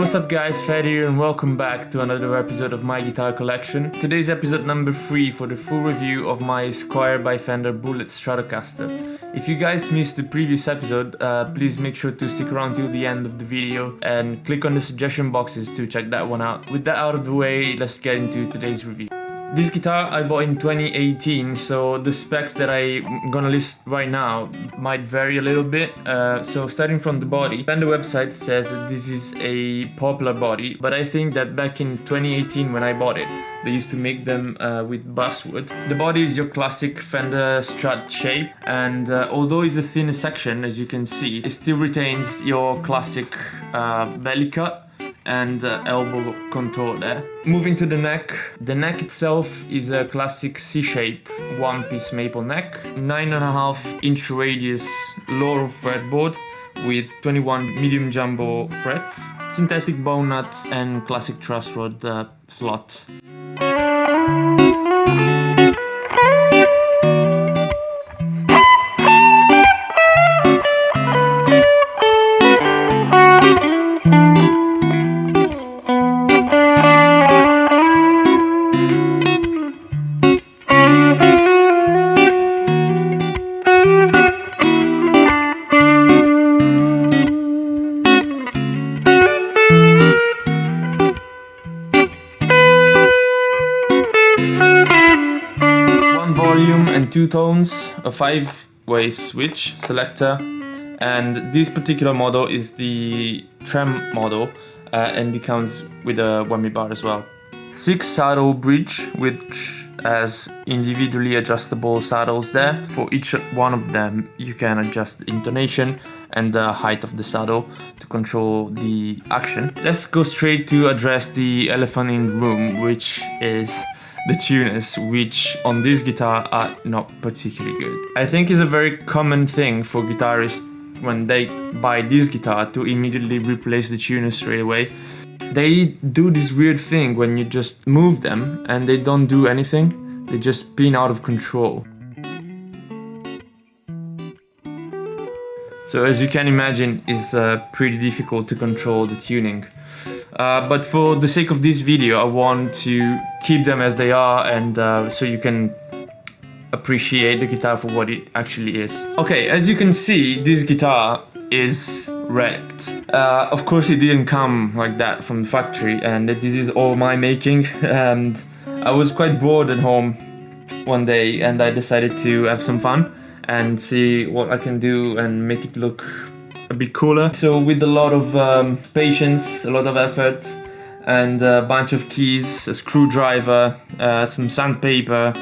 what's up guys, Fed here and welcome back to another episode of my guitar collection. Today's episode number 3 for the full review of my Squier by Fender Bullet Stratocaster. If you guys missed the previous episode, please make sure to stick around till the end of the video and click on the suggestion boxes to check that one out. With that out of the way, let's get into today's review. This guitar I bought in 2018, so the specs that I'm gonna list right now might vary a little bit. So starting from the body, Fender website says that this is a popular body, but I think that back in 2018 when I bought it, they used to make them with basswood. The body is your classic Fender Strat shape, and although it's a thinner section, as you can see, it still retains your classic belly cut and elbow contour there. Moving to the neck itself is a classic C-shape one-piece maple neck, 9.5 inch radius lower fretboard with 21 medium jumbo frets, synthetic bone nut and classic truss rod slot. Volume and 2 tones, a 5-way switch selector, and this particular model is the trem model, and it comes with a whammy bar as well. 6 saddle bridge, which has individually adjustable saddles there. For each one of them you can adjust the intonation and the height of the saddle to control the action. Let's go straight to address the elephant in the room, which is the tuners, which on this guitar are not particularly good. I think it's a very common thing for guitarists when they buy this guitar to immediately replace the tuners straight away. They do this weird thing when you just move them and they don't do anything, they just spin out of control. So as you can imagine, it's pretty difficult to control the tuning. But for the sake of this video, I want to keep them as they are, and so you can appreciate the guitar for what it actually is. Okay, as you can see, this guitar is wrecked. Of course it didn't come like that from the factory, and this is all my making, and I was quite bored at home one day and I decided to have some fun and see what I can do and make it look a bit cooler. So with a lot of patience, a lot of effort, and a bunch of keys, a screwdriver, some sandpaper,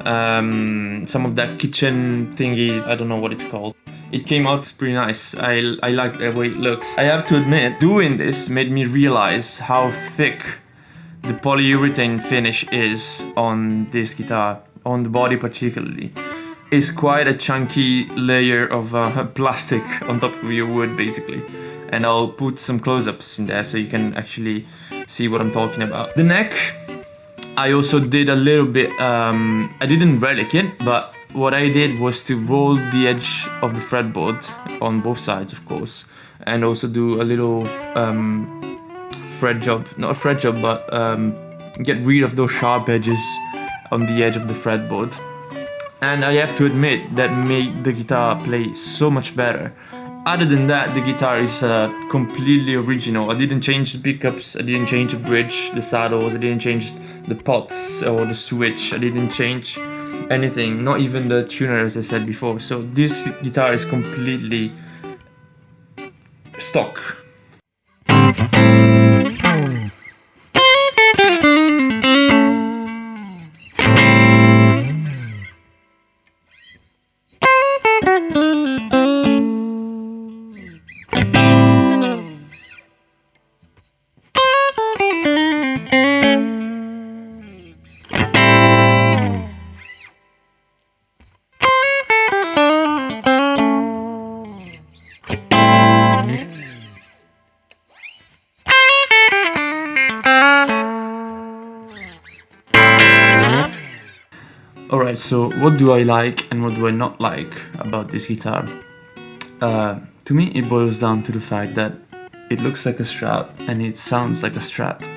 some of that kitchen thingy, I don't know what it's called. It came out pretty nice. I like the way it looks. I have to admit, doing this made me realize how thick the polyurethane finish is on this guitar, on the body particularly. It's quite a chunky layer of plastic on top of your wood, basically. And I'll put some close-ups in there so you can actually see what I'm talking about. The neck, I also did a little bit, I didn't relic it, but what I did was to roll the edge of the fretboard on both sides, of course, and also do a little fret job, not a fret job, but get rid of those sharp edges on the edge of the fretboard. And I have to admit, that made the guitar play so much better. Other than that, the guitar is completely original. I didn't change the pickups, I didn't change the bridge, the saddles, I didn't change the pots or the switch, I didn't change anything, not even the tuner as I said before. So this guitar is completely stock. Alright, so what do I like and what do I not like about this guitar? To me it boils down to the fact that it looks like a Strat and it sounds like a Strat.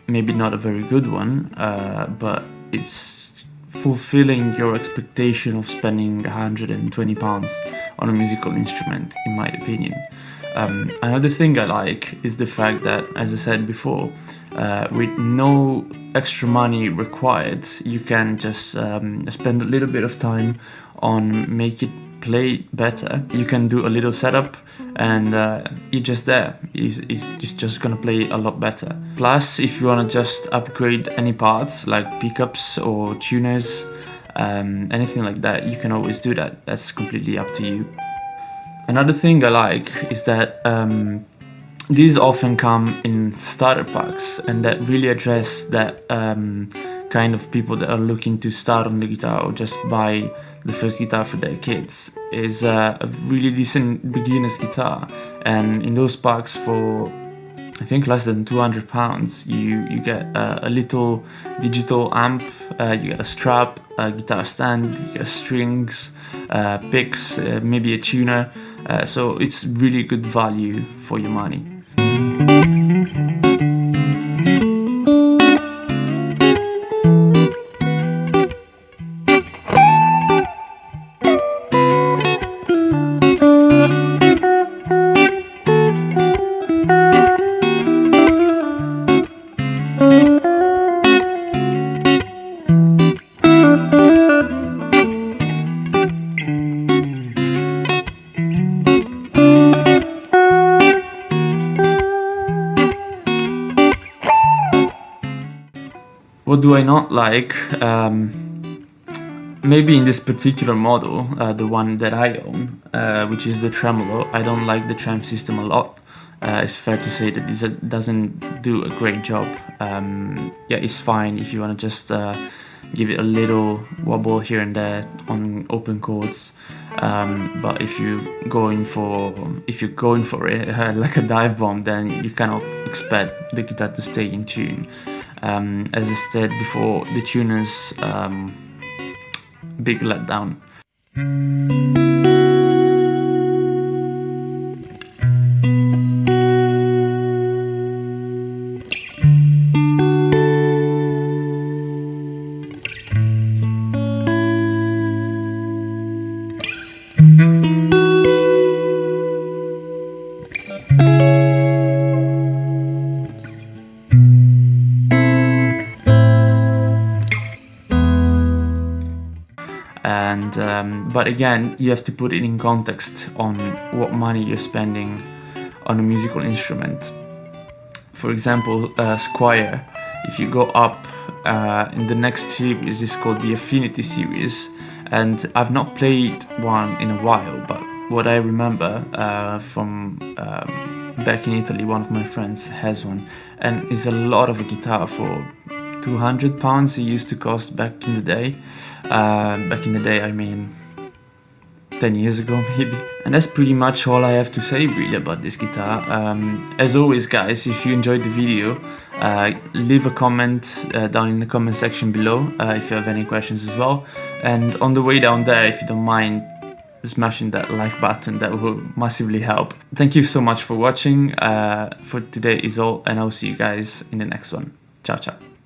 Maybe not a very good one, but it's fulfilling your expectation of spending £120 on a musical instrument, in my opinion. Another thing I like is the fact that, as I said before, with no extra money required, you can just spend a little bit of time on make it play better. You can do a little setup and you're just there. It's just gonna play a lot better. Plus, if you wanna just upgrade any parts like pickups or tuners, anything like that, you can always do that. That's completely up to you. Another thing I like is that these often come in starter packs, and that really address that kind of people that are looking to start on the guitar or just buy the first guitar for their kids. Is a really decent beginner's guitar, and in those packs for I think less than £200 you get a little digital amp, you get a strap, a guitar stand, you get strings, picks, maybe a tuner, so it's really good value for your money. What do I not like? Maybe in this particular model, the one that I own, which is the tremolo, I don't like the trem system a lot. It's fair to say that this doesn't do a great job. Yeah, it's fine if you want to just give it a little wobble here and there on open chords. But if you're going for it like a dive bomb, then you cannot expect the guitar to stay in tune. As I said before, the tuners, big letdown. But again, you have to put it in context on what money you're spending on a musical instrument. For example, Squier, if you go up in the next series, is called the Affinity series, and I've not played one in a while, but what I remember from back in Italy, one of my friends has one, and it's a lot of a guitar for £200 it used to cost back in the day. Back in the day, I mean 10 years ago maybe. And that's pretty much all I have to say really about this guitar. As always guys, if you enjoyed the video, leave a comment down in the comment section below if you have any questions as well. And on the way down there, if you don't mind smashing that like button, that will massively help. Thank you so much for watching. For today is all, and I'll see you guys in the next one. Ciao ciao.